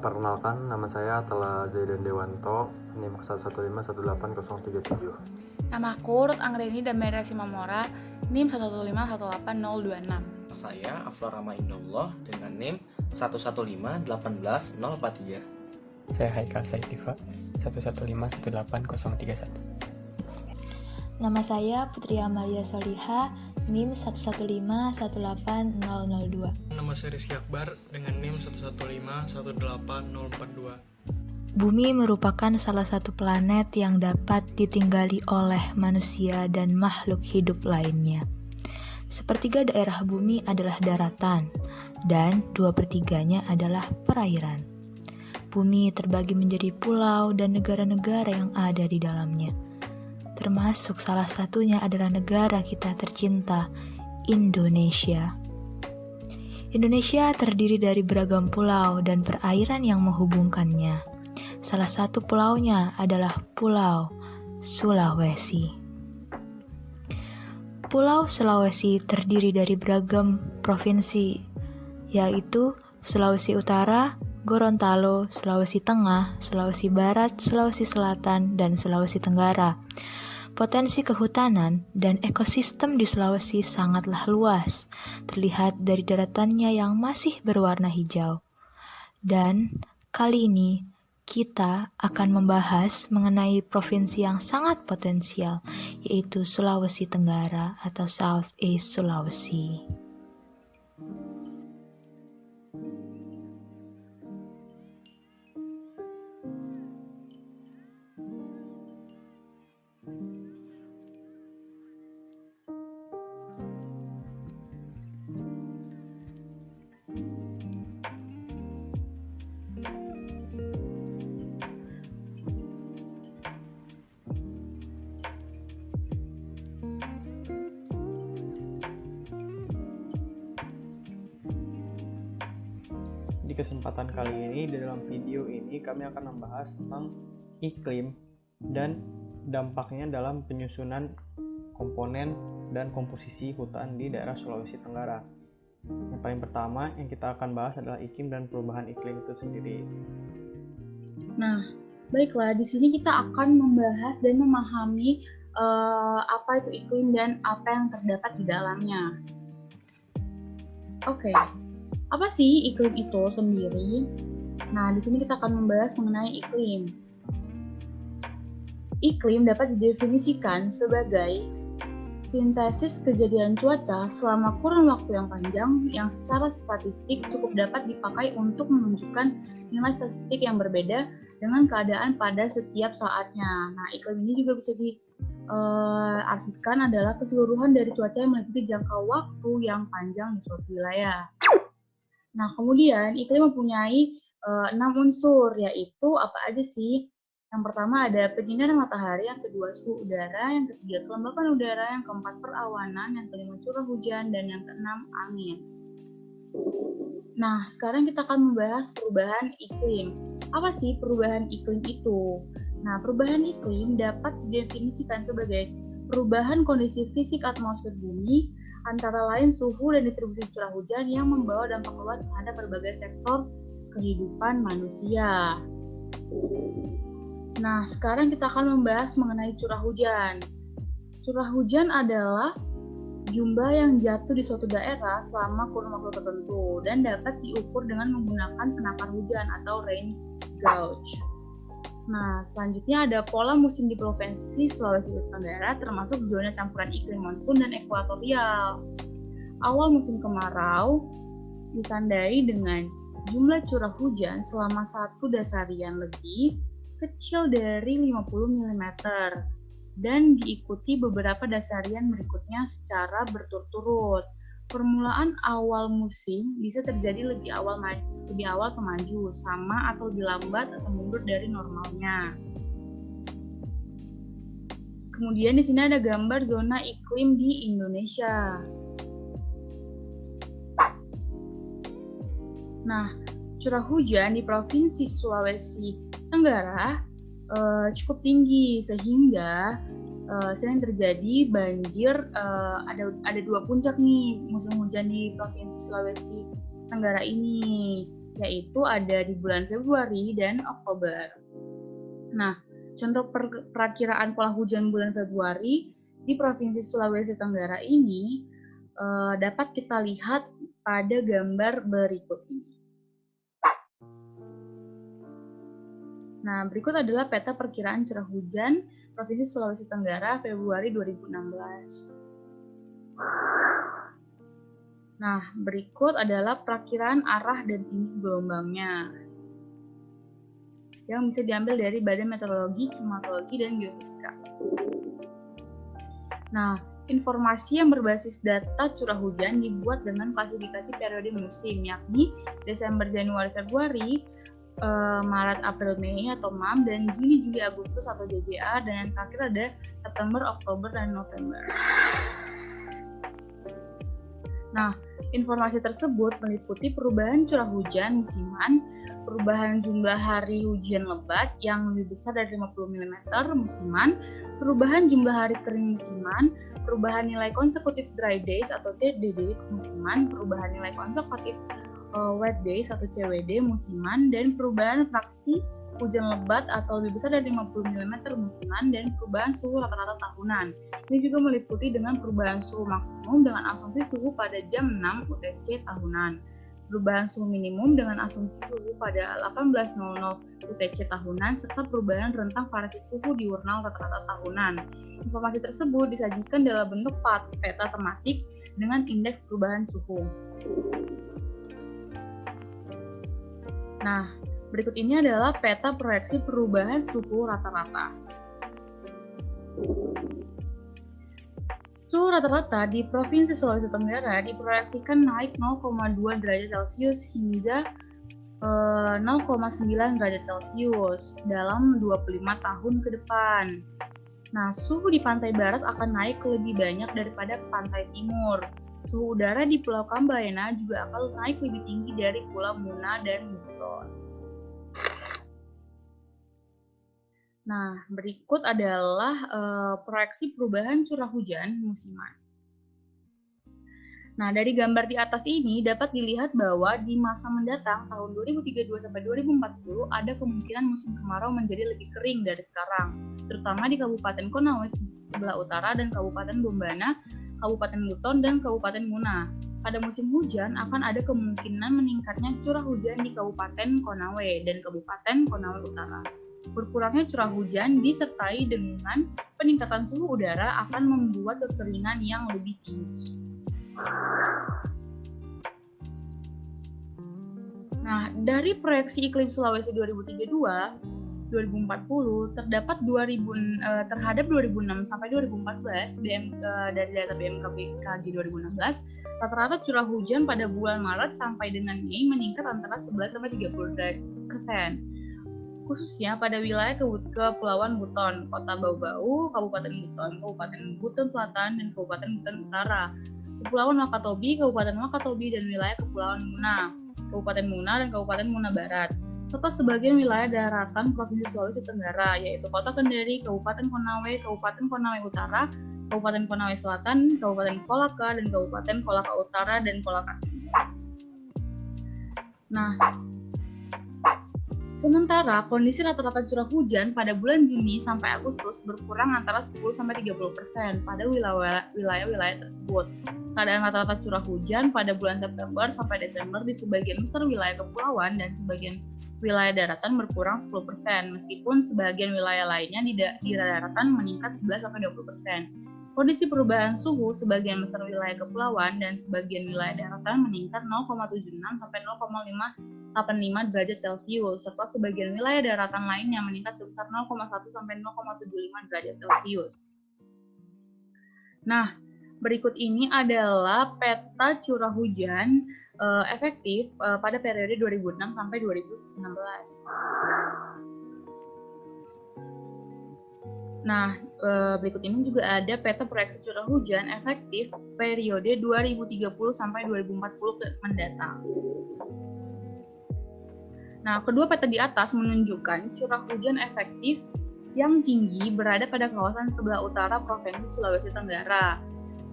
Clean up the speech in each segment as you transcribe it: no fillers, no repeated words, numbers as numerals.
Perkenalkan, nama saya Atala Zaidan Dewanto, NIM 115180337. Namaku Ruth Anggreni Damera Simamora, NIM 1151826. Saya Afla Rama Indullah dengan NIM 115181043. Saya Haikal Saidifa 115180131. Nama saya Putri Amalia Soliha, NIM 115180002. Nama saya Rizky Akbar dengan NIM 115180442. Bumi merupakan salah satu planet yang dapat ditinggali oleh manusia dan makhluk hidup lainnya. Sepertiga daerah bumi adalah daratan, dan 2/3-nya adalah perairan. Bumi terbagi menjadi pulau dan negara-negara yang ada di dalamnya. Termasuk salah satunya adalah negara kita tercinta, Indonesia. Indonesia terdiri dari beragam pulau dan perairan yang menghubungkannya. Salah satu pulaunya adalah Pulau Sulawesi. Pulau Sulawesi terdiri dari beragam provinsi, yaitu Sulawesi Utara, Gorontalo, Sulawesi Tengah, Sulawesi Barat, Sulawesi Selatan, dan Sulawesi Tenggara. Potensi kehutanan dan ekosistem di Sulawesi sangatlah luas, terlihat dari daratannya yang masih berwarna hijau. Dan kali ini kita akan membahas mengenai provinsi yang sangat potensial, yaitu Sulawesi Tenggara atau South East Sulawesi. Di kesempatan kali ini, di dalam video ini kami akan membahas tentang iklim dan dampaknya dalam penyusunan komponen dan komposisi hutan di daerah Sulawesi Tenggara. Yang paling pertama yang kita akan bahas adalah iklim dan perubahan iklim itu sendiri. Nah, baiklah, di sini kita akan membahas dan memahami apa itu iklim dan apa yang terdapat di dalamnya. Oke. Apa sih iklim itu sendiri? Nah, di sini kita akan membahas mengenai iklim. Iklim dapat didefinisikan sebagai sintesis kejadian cuaca selama kurun waktu yang panjang yang secara statistik cukup dapat dipakai untuk menunjukkan nilai statistik yang berbeda dengan keadaan pada setiap saatnya. Nah, iklim ini juga bisa diartikan adalah keseluruhan dari cuaca yang meliputi jangka waktu yang panjang di suatu wilayah. Nah, kemudian iklim mempunyai 6 unsur, yaitu apa aja sih? Yang pertama ada penyinaran matahari, yang kedua suhu udara, yang ketiga kelembapan udara, yang keempat perawanan, yang kelima curah hujan, dan yang keenam angin. Nah, sekarang kita akan membahas perubahan iklim. Apa sih perubahan iklim itu? Nah, perubahan iklim dapat didefinisikan sebagai perubahan kondisi fisik atmosfer bumi, antara lain suhu dan distribusi curah hujan yang membawa dampak luas terhadap berbagai sektor kehidupan manusia. Nah, sekarang kita akan membahas mengenai curah hujan. Curah hujan adalah jumlah yang jatuh di suatu daerah selama kurun waktu tertentu dan dapat diukur dengan menggunakan penakar hujan atau rain gauge. Nah, selanjutnya ada pola musim di Provinsi Sulawesi Tenggara termasuk zona campuran iklim monsun dan ekuatorial. Awal musim kemarau ditandai dengan jumlah curah hujan selama 1 dasarian lebih kecil dari 50 mm dan diikuti beberapa dasarian berikutnya secara berturut-turut. Permulaan awal musim bisa terjadi lebih awal ke maju, sama atau lebih lambat atau mundur dari normalnya. Kemudian di sini ada gambar zona iklim di Indonesia. Nah, curah hujan di Provinsi Sulawesi Tenggara cukup tinggi sehingga sering terjadi banjir. Ada 2 puncak nih musim hujan di Provinsi Sulawesi Tenggara ini. yaitu ada di bulan Februari dan Oktober. Nah, contoh perakiraan pola hujan bulan Februari di Provinsi Sulawesi Tenggara ini dapat kita lihat pada gambar berikut ini. Nah, berikut adalah peta perkiraan curah hujan Provinsi Sulawesi Tenggara Februari 2016. Nah, berikut adalah perakiraan arah dan tinggi gelombangnya yang bisa diambil dari Badan Meteorologi, Klimatologi, dan Geofisika. Nah, informasi yang berbasis data curah hujan dibuat dengan klasifikasi periode musim, yakni Desember, Januari, Februari, Maret, April, Mei atau MAM, dan Juni, Juli, Agustus atau JJA, dan yang terakhir ada September, Oktober, dan November. Nah, informasi tersebut meliputi perubahan curah hujan musiman, perubahan jumlah hari hujan lebat yang lebih besar dari 50 mm musiman, perubahan jumlah hari kering musiman, perubahan nilai konsekutif dry days atau CDD musiman, perubahan nilai konsekutif wet days atau CWD musiman, dan perubahan fraksi hujan lebat atau lebih besar dari 50 mm musiman, dan perubahan suhu rata-rata tahunan. Ini juga meliputi dengan perubahan suhu maksimum dengan asumsi suhu pada jam 6 UTC tahunan, perubahan suhu minimum dengan asumsi suhu pada 18.00 UTC tahunan, serta perubahan rentang variasi suhu diurnal rata-rata tahunan. Informasi tersebut disajikan dalam bentuk peta tematik dengan indeks perubahan suhu. Nah, berikut ini adalah peta proyeksi perubahan suhu rata-rata. Suhu rata-rata di Provinsi Sulawesi Tenggara diproyeksikan naik 0,2 derajat Celcius hingga 0,9 derajat Celcius dalam 25 tahun ke depan. Nah, suhu di pantai barat akan naik lebih banyak daripada pantai timur. Suhu udara di Pulau Kambayana juga akan naik lebih tinggi dari Pulau Muna dan Buton. Nah, berikut adalah proyeksi perubahan curah hujan musiman. Nah, dari gambar di atas ini dapat dilihat bahwa di masa mendatang tahun 2032 sampai 2040 ada kemungkinan musim kemarau menjadi lebih kering dari sekarang, terutama di Kabupaten Konawe sebelah utara dan Kabupaten Bombana, Kabupaten Buton, dan Kabupaten Muna. Pada musim hujan akan ada kemungkinan meningkatnya curah hujan di Kabupaten Konawe dan Kabupaten Konawe Utara. Berkurangnya curah hujan disertai dengan peningkatan suhu udara akan membuat kekeringan yang lebih tinggi. Nah, dari proyeksi iklim Sulawesi 2032-2040 terdapat terhadap 2006 sampai 2014 dari data BMKG 2016, rata-rata curah hujan pada bulan Maret sampai dengan Mei meningkat antara 11 sampai 30%. Khususnya pada wilayah Kepulauan Buton, Kota Bau-Bau, Kabupaten Buton, Kabupaten Buton Selatan, dan Kabupaten Buton Utara, Kepulauan Wakatobi, Kabupaten Wakatobi, dan wilayah Kepulauan Muna, Kabupaten Muna, dan Kabupaten Muna Barat, serta sebagian wilayah daratan Provinsi Sulawesi Tenggara, yaitu Kota Kendari, Kabupaten Konawe, Kabupaten Konawe Utara, Kabupaten Konawe Selatan, Kabupaten Kolaka, dan Kabupaten Kolaka Utara dan Kolaka Timur. Nah, sementara kondisi rata-rata curah hujan pada bulan Juni sampai Agustus berkurang antara 10-30% pada wilayah-wilayah tersebut. Keadaan rata-rata curah hujan pada bulan September sampai Desember di sebagian besar wilayah kepulauan dan sebagian wilayah daratan berkurang 10%, meskipun sebagian wilayah lainnya di daratan meningkat 11-20%. Kondisi perubahan suhu sebagian besar wilayah kepulauan dan sebagian wilayah daratan meningkat 0,76 sampai 0,85 derajat Celcius, serta sebagian wilayah daratan lainnya meningkat sebesar 0,1 sampai 0,75 derajat Celcius. Nah, berikut ini adalah peta curah hujan efektif pada periode 2006 sampai 2016. Nah, berikut ini juga ada peta proyeksi curah hujan efektif periode 2030 sampai 2040 mendatang. Nah, kedua peta di atas menunjukkan curah hujan efektif yang tinggi berada pada kawasan sebelah utara Provinsi Sulawesi Tenggara,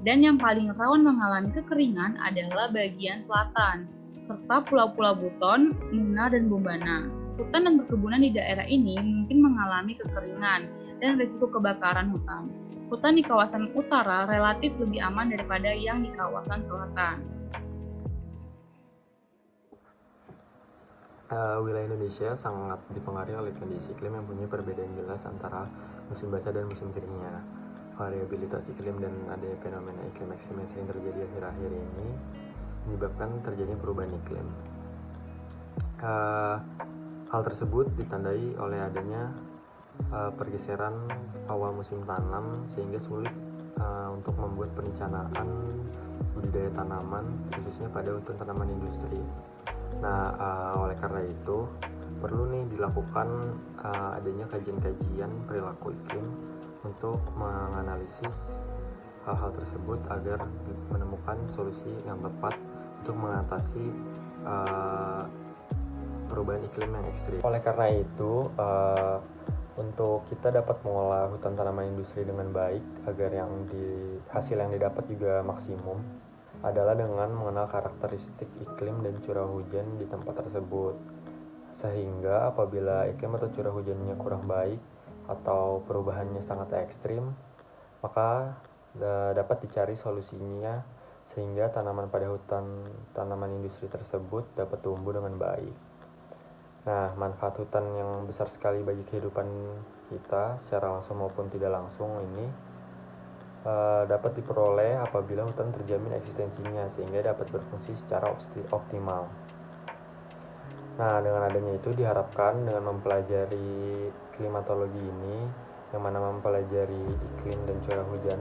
dan yang paling rawan mengalami kekeringan adalah bagian selatan. serta Pulau-Pulau Buton, Muna, dan Bombana. Hutan dan perkebunan di daerah ini mungkin mengalami kekeringan dan risiko kebakaran hutan. Hutan di kawasan utara relatif lebih aman daripada yang di kawasan selatan. Wilayah Indonesia sangat dipengaruhi oleh kondisi iklim yang punya perbedaan jelas antara musim basah dan musim keringnya. Variabilitas iklim dan adanya fenomena iklim ekstrim yang sering terjadi akhir-akhir ini menyebabkan terjadinya perubahan iklim. Hal tersebut ditandai oleh adanya pergeseran awal musim tanam sehingga sulit untuk membuat perencanaan budidaya tanaman khususnya pada hutan tanaman industri. Nah, oleh karena itu perlu nih dilakukan adanya kajian-kajian perilaku iklim untuk menganalisis hal-hal tersebut agar menemukan solusi yang tepat untuk mengatasi perubahan iklim yang ekstrim. Oleh karena itu, untuk kita dapat mengolah hutan tanaman industri dengan baik agar hasil yang didapat juga maksimum adalah dengan mengenal karakteristik iklim dan curah hujan di tempat tersebut. Sehingga apabila iklim atau curah hujannya kurang baik atau perubahannya sangat ekstrim, maka dapat dicari solusinya sehingga tanaman pada hutan tanaman industri tersebut dapat tumbuh dengan baik. Nah, manfaat hutan yang besar sekali bagi kehidupan kita secara langsung maupun tidak langsung ini dapat diperoleh apabila hutan terjamin eksistensinya sehingga dapat berfungsi secara optimal. Nah, dengan adanya itu diharapkan dengan mempelajari klimatologi ini, yang mana mempelajari iklim dan curah hujan,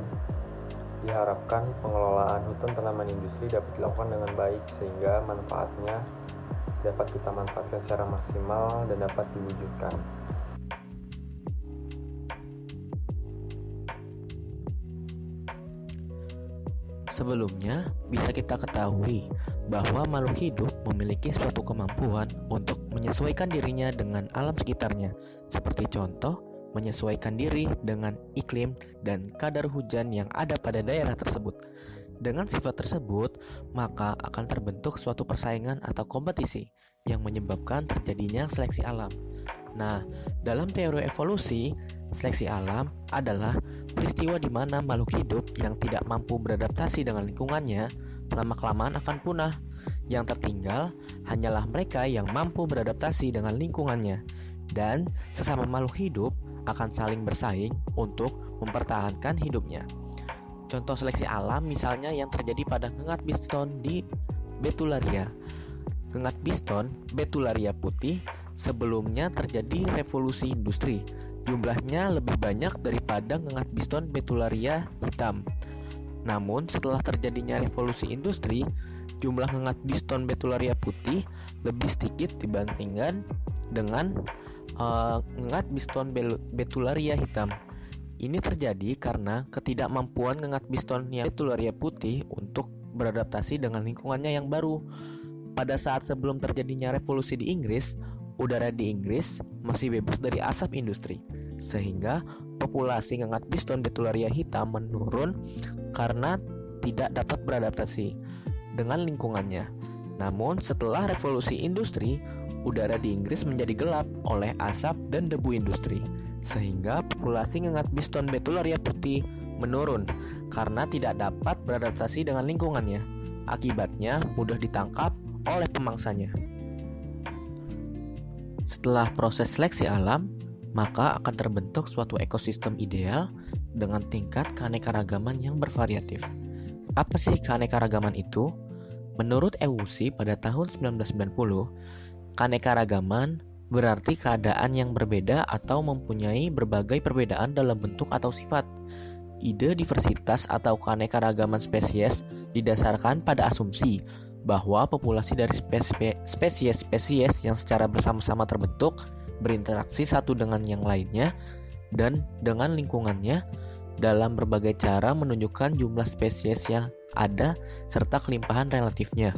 diharapkan pengelolaan hutan tanaman industri dapat dilakukan dengan baik sehingga manfaatnya dapat kita manfaatkan secara maksimal dan dapat diwujudkan. Sebelumnya, bisa kita ketahui bahwa makhluk hidup memiliki suatu kemampuan untuk menyesuaikan dirinya dengan alam sekitarnya, seperti contoh, menyesuaikan diri dengan iklim dan kadar hujan yang ada pada daerah tersebut. Dengan sifat tersebut, maka akan terbentuk suatu persaingan atau kompetisi yang menyebabkan terjadinya seleksi alam. Nah, dalam teori evolusi, seleksi alam adalah peristiwa di mana makhluk hidup yang tidak mampu beradaptasi dengan lingkungannya lama-kelamaan akan punah. Yang tertinggal hanyalah mereka yang mampu beradaptasi dengan lingkungannya, dan sesama makhluk hidup akan saling bersaing untuk mempertahankan hidupnya. Contoh seleksi alam misalnya yang terjadi pada kengat biston di Betularia. Kengat biston Betularia putih sebelumnya terjadi revolusi industri. Jumlahnya lebih banyak daripada kengat biston Betularia hitam. Namun setelah terjadinya revolusi industri, jumlah kengat biston Betularia putih lebih sedikit dibandingkan dengan kengat biston Betularia hitam. Ini terjadi karena ketidakmampuan kengat biston Betularia putih untuk beradaptasi dengan lingkungannya yang baru. Pada saat sebelum terjadinya revolusi di Inggris, udara di Inggris masih bebas dari asap industri, sehingga populasi kengat biston Betularia hitam menurun karena tidak dapat beradaptasi dengan lingkungannya. Namun setelah revolusi industri, udara di Inggris menjadi gelap oleh asap dan debu industri, sehingga populasi kengat biston Betularia putih menurun karena tidak dapat beradaptasi dengan lingkungannya. Akibatnya mudah ditangkap oleh pemangsanya. Setelah proses seleksi alam, maka akan terbentuk suatu ekosistem ideal dengan tingkat keanekaragaman yang bervariatif. Apa sih keanekaragaman itu? Menurut Ewusi pada tahun 1990, keanekaragaman berarti keadaan yang berbeda atau mempunyai berbagai perbedaan dalam bentuk atau sifat. Ide diversitas atau keanekaragaman spesies didasarkan pada asumsi bahwa populasi dari spesies-spesies yang secara bersama-sama terbentuk berinteraksi satu dengan yang lainnya dan dengan lingkungannya dalam berbagai cara menunjukkan jumlah spesies yang ada serta kelimpahan relatifnya.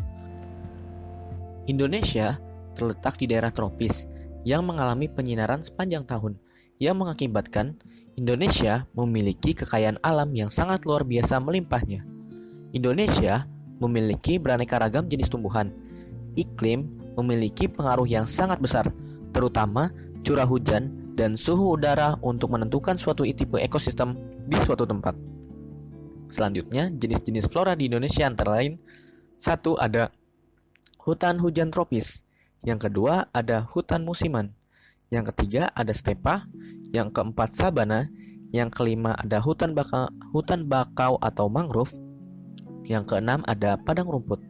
Indonesia terletak di daerah tropis yang mengalami penyinaran sepanjang tahun yang mengakibatkan Indonesia memiliki kekayaan alam yang sangat luar biasa melimpahnya. Indonesia memiliki beraneka ragam jenis tumbuhan iklim memiliki pengaruh yang sangat besar, terutama curah hujan dan suhu udara untuk menentukan suatu tipe ekosistem di suatu tempat. Selanjutnya, jenis-jenis flora di Indonesia antara lain: 1. Ada hutan hujan tropis. Yang kedua, ada hutan musiman. Yang ketiga, ada stepa. Yang keempat, sabana. Yang kelima, ada hutan bakau atau mangrove. Yang keenam, ada padang rumput.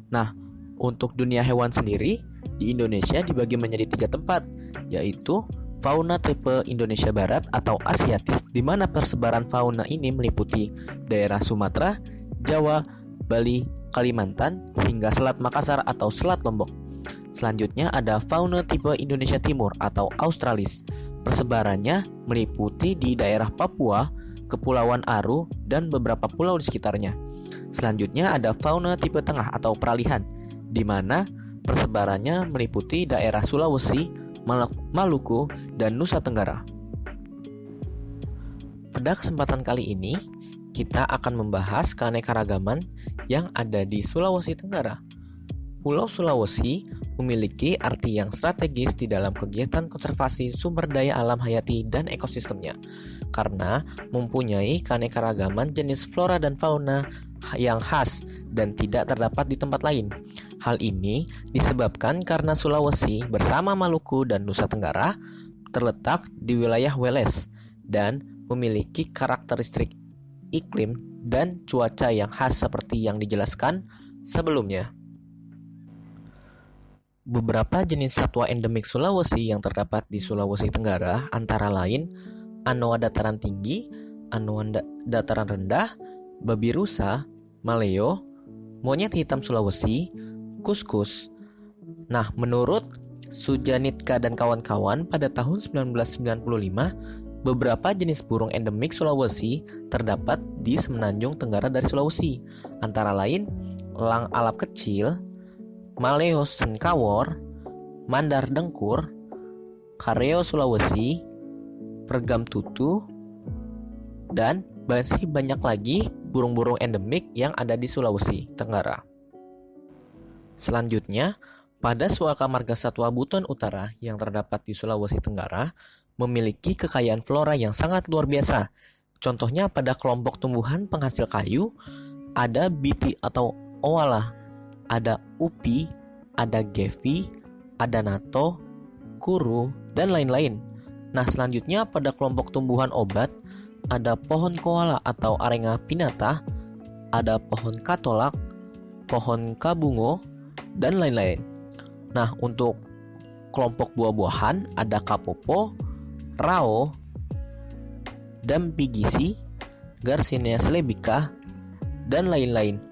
Nah, untuk dunia hewan sendiri, di Indonesia dibagi menjadi 3 tempat, yaitu fauna tipe Indonesia Barat atau Asiatis, di mana persebaran fauna ini meliputi daerah Sumatera, Jawa, Bali, Kalimantan, hingga Selat Makassar atau Selat Lombok. Selanjutnya ada fauna tipe Indonesia Timur atau Australis. Persebarannya meliputi di daerah Papua, Kepulauan Aru, dan beberapa pulau di sekitarnya. Selanjutnya ada fauna tipe tengah atau peralihan, di mana persebarannya meliputi daerah Sulawesi, Maluku, dan Nusa Tenggara. Pada kesempatan kali ini, kita akan membahas keanekaragaman yang ada di Sulawesi Tenggara. Pulau Sulawesi memiliki arti yang strategis di dalam kegiatan konservasi sumber daya alam hayati dan ekosistemnya, karena mempunyai keanekaragaman jenis flora dan fauna yang khas dan tidak terdapat di tempat lain. Hal ini disebabkan karena Sulawesi bersama Maluku dan Nusa Tenggara terletak di wilayah Welles dan memiliki karakteristik iklim dan cuaca yang khas seperti yang dijelaskan sebelumnya. Beberapa jenis satwa endemik Sulawesi yang terdapat di Sulawesi Tenggara antara lain anoa dataran tinggi, anoa dataran rendah, babi rusa, maleo, monyet hitam Sulawesi, kuskus. Nah, menurut Sujanitka dan kawan-kawan, pada tahun 1995, beberapa jenis burung endemik Sulawesi terdapat di semenanjung tenggara dari Sulawesi, antara lain elang alap kecil, maleo senkawor, mandar dengkur, kareo Sulawesi, peregam tutu, dan masih banyak lagi burung-burung endemik yang ada di Sulawesi Tenggara. Selanjutnya, pada suaka marga satwa Buton Utara yang terdapat di Sulawesi Tenggara memiliki kekayaan flora yang sangat luar biasa. Contohnya pada kelompok tumbuhan penghasil kayu, ada biti atau owalah, ada upi, ada gevi, ada nato, kuru, dan lain-lain. Nah, selanjutnya pada kelompok tumbuhan obat, ada pohon koala atau Arenga pinnata, ada pohon katolak, pohon kabungo, dan lain-lain. Nah, untuk kelompok buah-buahan ada kapopo, rao, dampigisi, Garcinia celebica, dan lain-lain.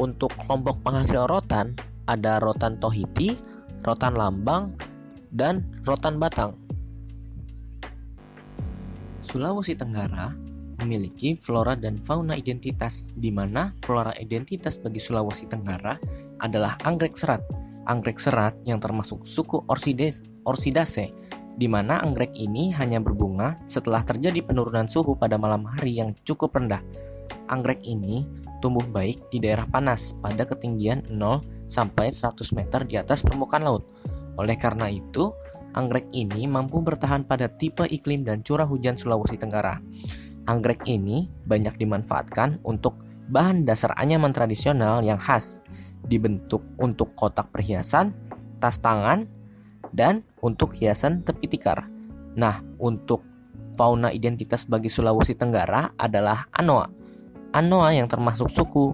Untuk kelompok penghasil rotan, ada rotan tohiti, rotan lambang, dan rotan batang. Sulawesi Tenggara memiliki flora dan fauna identitas, di mana flora identitas bagi Sulawesi Tenggara adalah anggrek serat. Anggrek serat yang termasuk suku Orchidaceae, di mana anggrek ini hanya berbunga setelah terjadi penurunan suhu pada malam hari yang cukup rendah. Anggrek ini tumbuh baik di daerah panas pada ketinggian 0 sampai 100 meter di atas permukaan laut. Oleh karena itu, anggrek ini mampu bertahan pada tipe iklim dan curah hujan Sulawesi Tenggara. Anggrek ini banyak dimanfaatkan untuk bahan dasar anyaman tradisional yang khas, dibentuk untuk kotak perhiasan, tas tangan, dan untuk hiasan tepi tikar. Nah, untuk fauna identitas bagi Sulawesi Tenggara adalah anoa. Anoa yang termasuk suku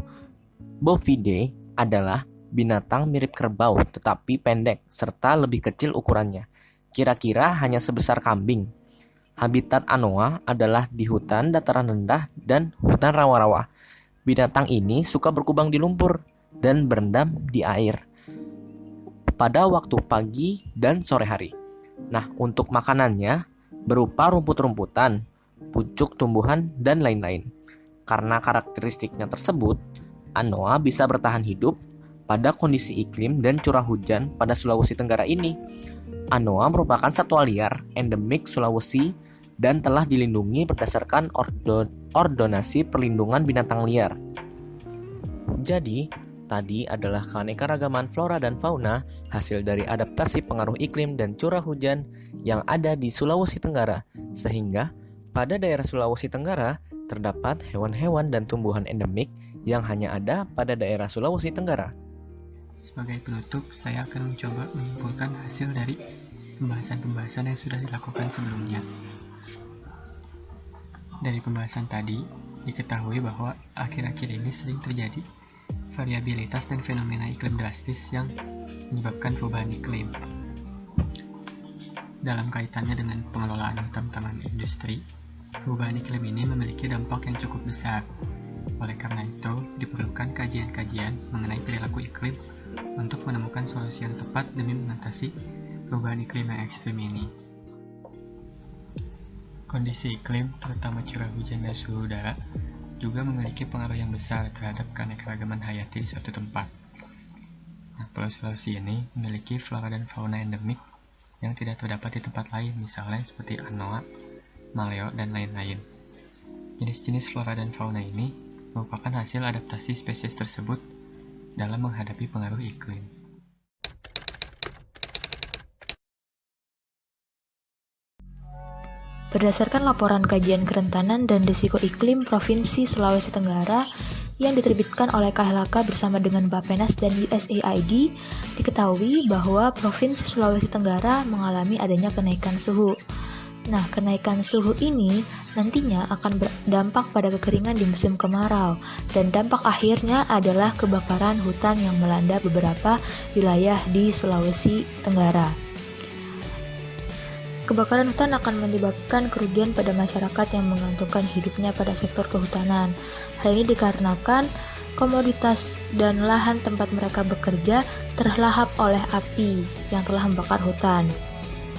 Bovidae adalah binatang mirip kerbau tetapi pendek serta lebih kecil ukurannya, kira-kira hanya sebesar kambing. Habitat anoa adalah di hutan dataran rendah dan hutan rawa-rawa. Binatang ini suka berkubang di lumpur dan berendam di air pada waktu pagi dan sore hari. Nah, untuk makanannya berupa rumput-rumputan, pucuk tumbuhan, dan lain-lain. Karena karakteristiknya tersebut, anoa bisa bertahan hidup pada kondisi iklim dan curah hujan pada Sulawesi Tenggara ini. Anoa merupakan satwa liar endemik Sulawesi dan telah dilindungi berdasarkan ordonasi perlindungan binatang liar. Jadi, tadi adalah keanekaragaman flora dan fauna hasil dari adaptasi pengaruh iklim dan curah hujan yang ada di Sulawesi Tenggara, sehingga pada daerah Sulawesi Tenggara terdapat hewan-hewan dan tumbuhan endemik yang hanya ada pada daerah Sulawesi Tenggara. Sebagai penutup, saya akan mencoba menyimpulkan hasil dari pembahasan-pembahasan yang sudah dilakukan sebelumnya. Dari pembahasan tadi, diketahui bahwa akhir-akhir ini sering terjadi variabilitas dan fenomena iklim drastis yang menyebabkan perubahan iklim. Dalam kaitannya dengan pengelolaan hutan taman industri, perubahan iklim ini memiliki dampak yang cukup besar. Oleh karena itu, diperlukan kajian-kajian mengenai perilaku iklim untuk menemukan solusi yang tepat demi mengatasi perubahan iklim yang ekstrim ini. Kondisi iklim, terutama curah hujan dan suhu udara, juga memiliki pengaruh yang besar terhadap keanekaragaman hayati di suatu tempat. Nah, Pulau Sulawesi ini memiliki flora dan fauna endemik yang tidak terdapat di tempat lain, misalnya seperti anoa, maleo, dan lain-lain. Jenis-jenis flora dan fauna ini merupakan hasil adaptasi spesies tersebut dalam menghadapi pengaruh iklim. Berdasarkan laporan kajian kerentanan dan risiko iklim Provinsi Sulawesi Tenggara yang diterbitkan oleh KLHK bersama dengan Bappenas dan USAID, diketahui bahwa Provinsi Sulawesi Tenggara mengalami adanya kenaikan suhu. Nah, kenaikan suhu ini nantinya akan berdampak pada kekeringan di musim kemarau, dan dampak akhirnya adalah kebakaran hutan yang melanda beberapa wilayah di Sulawesi Tenggara. Kebakaran hutan akan menyebabkan kerugian pada masyarakat yang menggantungkan hidupnya pada sektor kehutanan. Hal ini dikarenakan komoditas dan lahan tempat mereka bekerja terlahap oleh api yang telah membakar hutan.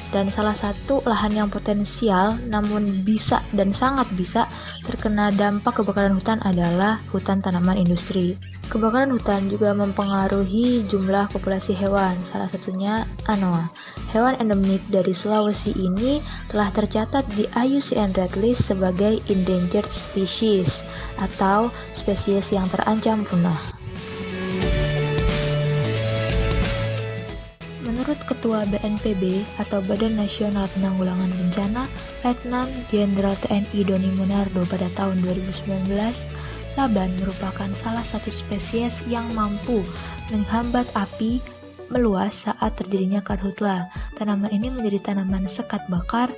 Dan salah satu lahan yang potensial namun bisa dan sangat bisa terkena dampak kebakaran hutan adalah hutan tanaman industri. Kebakaran hutan juga mempengaruhi jumlah populasi hewan, salah satunya anoa. Hewan endemik dari Sulawesi ini telah tercatat di IUCN Red List sebagai endangered species atau spesies yang terancam punah. Menurut Ketua BNPB atau Badan Nasional Penanggulangan Bencana, Letnan Jenderal TNI Doni Monardo pada tahun 2019, laban merupakan salah satu spesies yang mampu menghambat api meluas saat terjadinya karhutla. Tanaman ini menjadi tanaman sekat bakar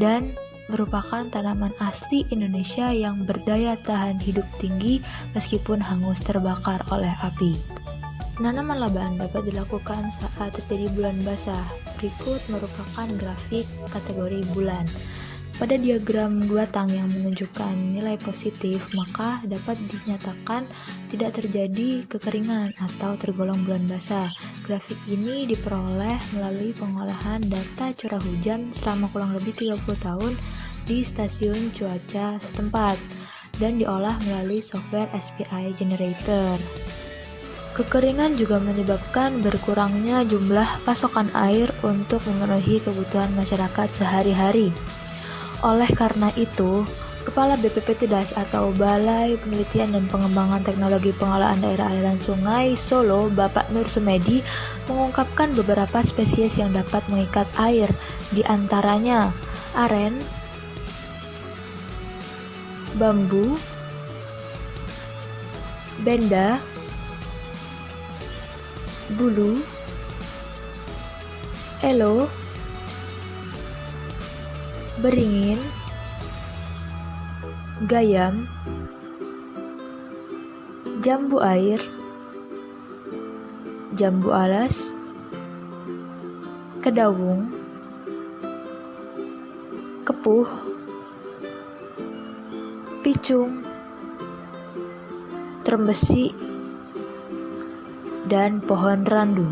dan merupakan tanaman asli Indonesia yang berdaya tahan hidup tinggi meskipun hangus terbakar oleh api. Penanaman laban dapat dilakukan saat terjadi bulan basah. Berikut merupakan grafik kategori bulan. Pada diagram 2 tang yang menunjukkan nilai positif, maka dapat dinyatakan tidak terjadi kekeringan atau tergolong bulan basah. Grafik ini diperoleh melalui pengolahan data curah hujan selama kurang lebih 30 tahun di stasiun cuaca setempat dan diolah melalui software SPI Generator. Kekeringan juga menyebabkan berkurangnya jumlah pasokan air untuk memenuhi kebutuhan masyarakat sehari-hari. Oleh karena itu, Kepala BPPTDAS atau Balai Penelitian dan Pengembangan Teknologi Pengelolaan Daerah Aliran Sungai Solo, Bapak Nur Sumedi, mengungkapkan beberapa spesies yang dapat mengikat air, di antaranya aren, bambu, benda, bulu, elo, beringin, gayam, jambu air, jambu alas, kedawung, kepuh, picung, trembesi, dan pohon randu.